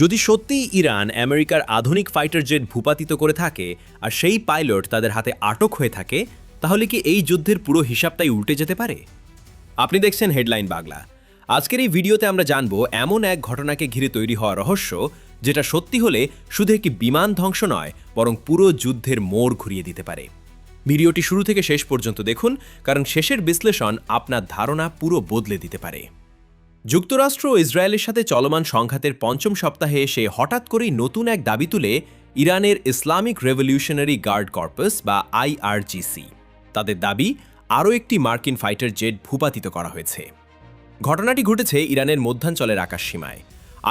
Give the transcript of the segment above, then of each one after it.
যদি সত্যিই ইরান আমেরিকার আধুনিক ফাইটার জেট ভূপাতিত করে থাকে আর সেই পাইলট তাদের হাতে আটক হয়ে থাকে, তাহলে কি এই যুদ্ধের পুরো হিসাবটাই উল্টে যেতে পারে? আপনি দেখছেন হেডলাইন বাংলা। আজকের এই ভিডিওতে আমরা জানব এমন এক ঘটনাকে ঘিরে তৈরি হওয়া রহস্য, যেটা সত্যি হলে শুধু একটি বিমান ধ্বংস নয়, বরং পুরো যুদ্ধের মোড় ঘুরিয়ে দিতে পারে। ভিডিওটি শুরু থেকে শেষ পর্যন্ত দেখুন, কারণ শেষের বিশ্লেষণ আপনার ধারণা পুরো বদলে দিতে পারে। যুক্তরাষ্ট্র ও ইসরায়েলের সাথে চলমান সংঘাতের পঞ্চম সপ্তাহে এসে হঠাৎ করেই নতুন এক দাবি তুলে ইরানের ইসলামিক রেভলিউশনারি গার্ড কর্পাস বা আইআরজিসি। তাদের দাবি, আরও একটি মার্কিন ফাইটার জেট ভূপাতিত করা হয়েছে। ঘটনাটি ঘটেছে ইরানের মধ্যাঞ্চলের আকাশসীমায়।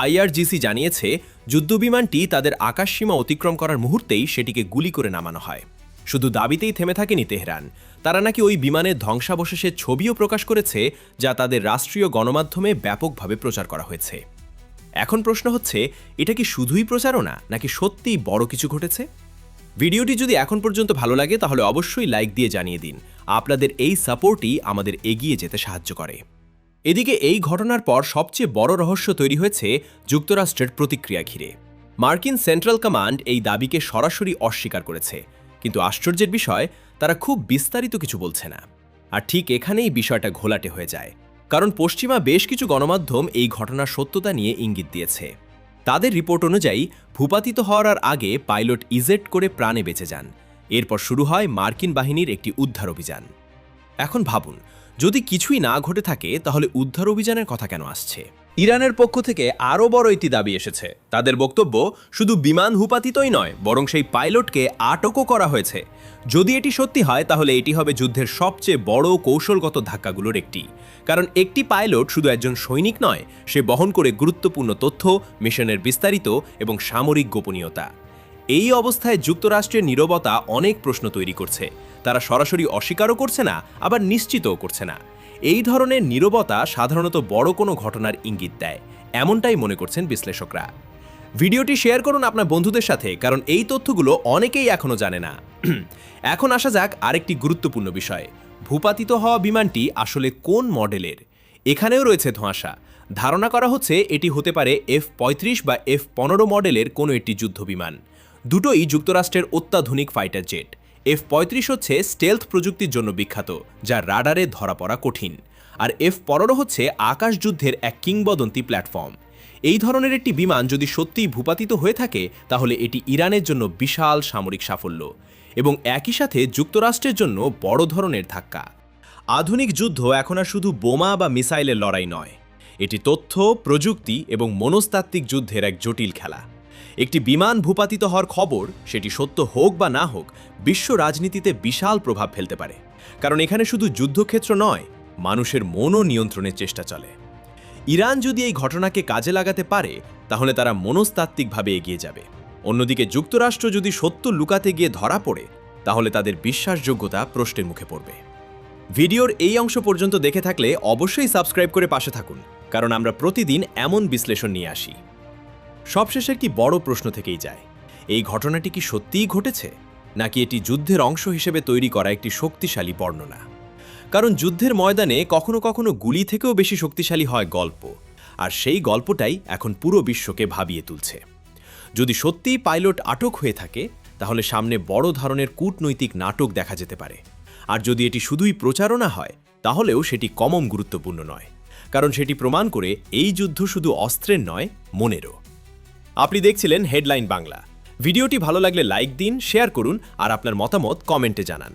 আইআরজিসি জানিয়েছে, যুদ্ধবিমানটি তাদের আকাশসীমা অতিক্রম করার মুহূর্তেই সেটিকে গুলি করে নামানো হয়। শুধু দাবিতেই থেমে থাকেনি তেহরান, তারা নাকি ওই বিমানের ধ্বংসাবশেষের ছবিও প্রকাশ করেছে, যা তাদের রাষ্ট্রীয় গণমাধ্যমে ব্যাপকভাবে প্রচার করা হয়েছে। এখন প্রশ্ন হচ্ছে, এটা কি শুধুই প্রচারণা, নাকি সত্যিই বড় কিছু ঘটেছে? ভিডিওটি যদি এখন পর্যন্ত ভালো লাগে তাহলে অবশ্যই লাইক দিয়ে জানিয়ে দিন। আপনাদের এই সাপোর্টই আমাদের এগিয়ে যেতে সাহায্য করে। এদিকে এই ঘটনার পর সবচেয়ে বড় রহস্য তৈরি হয়েছে যুক্তরাষ্ট্রের প্রতিক্রিয়া ঘিরে। মার্কিন সেন্ট্রাল কমান্ড এই দাবিকে সরাসরি অস্বীকার করেছে, কিন্তু আশ্চর্যের বিষয়, তারা খুব বিস্তারিত কিছু বলছে না। আর ঠিক এখানেই বিষয়টা ঘোলাটে হয়ে যায়, কারণ পশ্চিমা বেশ কিছু গণমাধ্যম এই ঘটনার সত্যতা নিয়ে ইঙ্গিত দিয়েছে। তাদের রিপোর্ট অনুযায়ী ভূপাতিত হওয়ার আগে পাইলট ইজেক্ট করে প্রাণে বেঁচে যান। এরপর শুরু হয় মার্কিন বাহিনীর একটি উদ্ধার অভিযান। এখন ভাবুন, যদি কিছুই না ঘটে থাকে, তাহলে উদ্ধার অভিযানের কথা কেন আসছে? ইরানের পক্ষ থেকে আরও বড় একটি দাবি এসেছে। তাদের বক্তব্য, শুধু বিমান ভূপাতিতই নয়, বরং সেই পাইলটকে আটকও করা হয়েছে। যদি এটি সত্যি হয়, তাহলে এটি হবে যুদ্ধের সবচেয়ে বড় কৌশলগত ধাক্কাগুলোর একটি। কারণ একটি পাইলট শুধু একজন সৈনিক নয়, সে বহন করে গুরুত্বপূর্ণ তথ্য, মিশনের বিস্তারিত এবং সামরিক গোপনীয়তা। এই অবস্থায় যুক্তরাষ্ট্রের নীরবতা অনেক প্রশ্ন তৈরি করছে। তারা সরাসরি অস্বীকারও করছে না, আবার নিশ্চিতও করছে না। এই ধরনের নীরবতা সাধারণত বড় কোনো ঘটনার ইঙ্গিত দেয়, এমনটাই মনে করছেন বিশ্লেষকরা। ভিডিওটি শেয়ার করুন আপনার বন্ধুদের সাথে, কারণ এই তথ্যগুলো অনেকেই এখনও জানে না। এখন আসা যাক আরেকটি গুরুত্বপূর্ণ বিষয়, ভূপাতিত হওয়া বিমানটি আসলে কোন মডেলের? এখানেও রয়েছে ধোঁয়াশা। ধারণা করা হচ্ছে এটি হতে পারে F-35 বা F-15 মডেলের কোনো একটি যুদ্ধবিমান। দুটোই যুক্তরাষ্ট্রের অত্যাধুনিক ফাইটার জেট। F-35 হচ্ছে স্টেলথ প্রযুক্তির জন্য বিখ্যাত, যা রাডারে ধরা পড়া কঠিন। আর F-15 হচ্ছে আকাশ যুদ্ধের এক কিংবদন্তি প্ল্যাটফর্ম। এই ধরনের একটি বিমান যদি সত্যিই ভূপাতিত হয়ে থাকে, তাহলে এটি ইরানের জন্য বিশাল সামরিক সাফল্য এবং একই সাথে যুক্তরাষ্ট্রের জন্য বড় ধরনের ধাক্কা। আধুনিক যুদ্ধ এখন আর শুধু বোমা বা মিসাইলের লড়াই নয়, এটি তথ্য, প্রযুক্তি এবং মনস্তাত্ত্বিক যুদ্ধের এক জটিল খেলা। একটি বিমান ভূপাতিত হওয়ার খবর, সেটি সত্য হোক বা না হোক, বিশ্ব রাজনীতিতে বিশাল প্রভাব ফেলতে পারে। কারণ এখানে শুধু যুদ্ধক্ষেত্র নয়, মানুষের মনও নিয়ন্ত্রণের চেষ্টা চলে। ইরান যদি এই ঘটনাকে কাজে লাগাতে পারে, তাহলে তারা মনস্তাত্ত্বিকভাবে এগিয়ে যাবে। অন্যদিকে যুক্তরাষ্ট্র যদি সত্য লুকাতে গিয়ে ধরা পড়ে, তাহলে তাদের বিশ্বাসযোগ্যতা প্রশ্নের মুখে পড়বে। ভিডিওর এই অংশ পর্যন্ত দেখে থাকলে অবশ্যই সাবস্ক্রাইব করে পাশে থাকুন, কারণ আমরা প্রতিদিন এমন বিশ্লেষণ নিয়ে আসি। সবশেষে একটি বড় প্রশ্ন থেকেই যায়, এই ঘটনাটি কি সত্যিই ঘটেছে, নাকি এটি যুদ্ধের অংশ হিসেবে তৈরি করা একটি শক্তিশালী বর্ণনা? কারণ যুদ্ধের ময়দানে কখনো কখনো গুলি থেকেও বেশি শক্তিশালী হয় গল্প, আর সেই গল্পটাই এখন পুরো বিশ্বকে ভাবিয়ে তুলছে। যদি সত্যিই পাইলট আটক হয়ে থাকে, তাহলে সামনে বড় ধরনের কূটনৈতিক নাটক দেখা যেতে পারে। আর যদি এটি শুধুই প্রচারণা হয়, তাহলেও সেটি কম গুরুত্বপূর্ণ নয়, কারণ সেটি প্রমাণ করে এই যুদ্ধ শুধু অস্ত্রের নয়, মনেরও। আপনি দেখছিলেন হেডলাইন বাংলা। ভিডিওটি ভালো লাগলে লাইক দিন, শেয়ার করুন আর আপনার মতামত কমেন্টে জানান।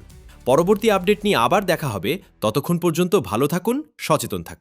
পরবর্তী আপডেট নিয়ে আবার দেখা হবে। ততক্ষণ পর্যন্ত ভালো থাকুন, সচেতন থাকুন।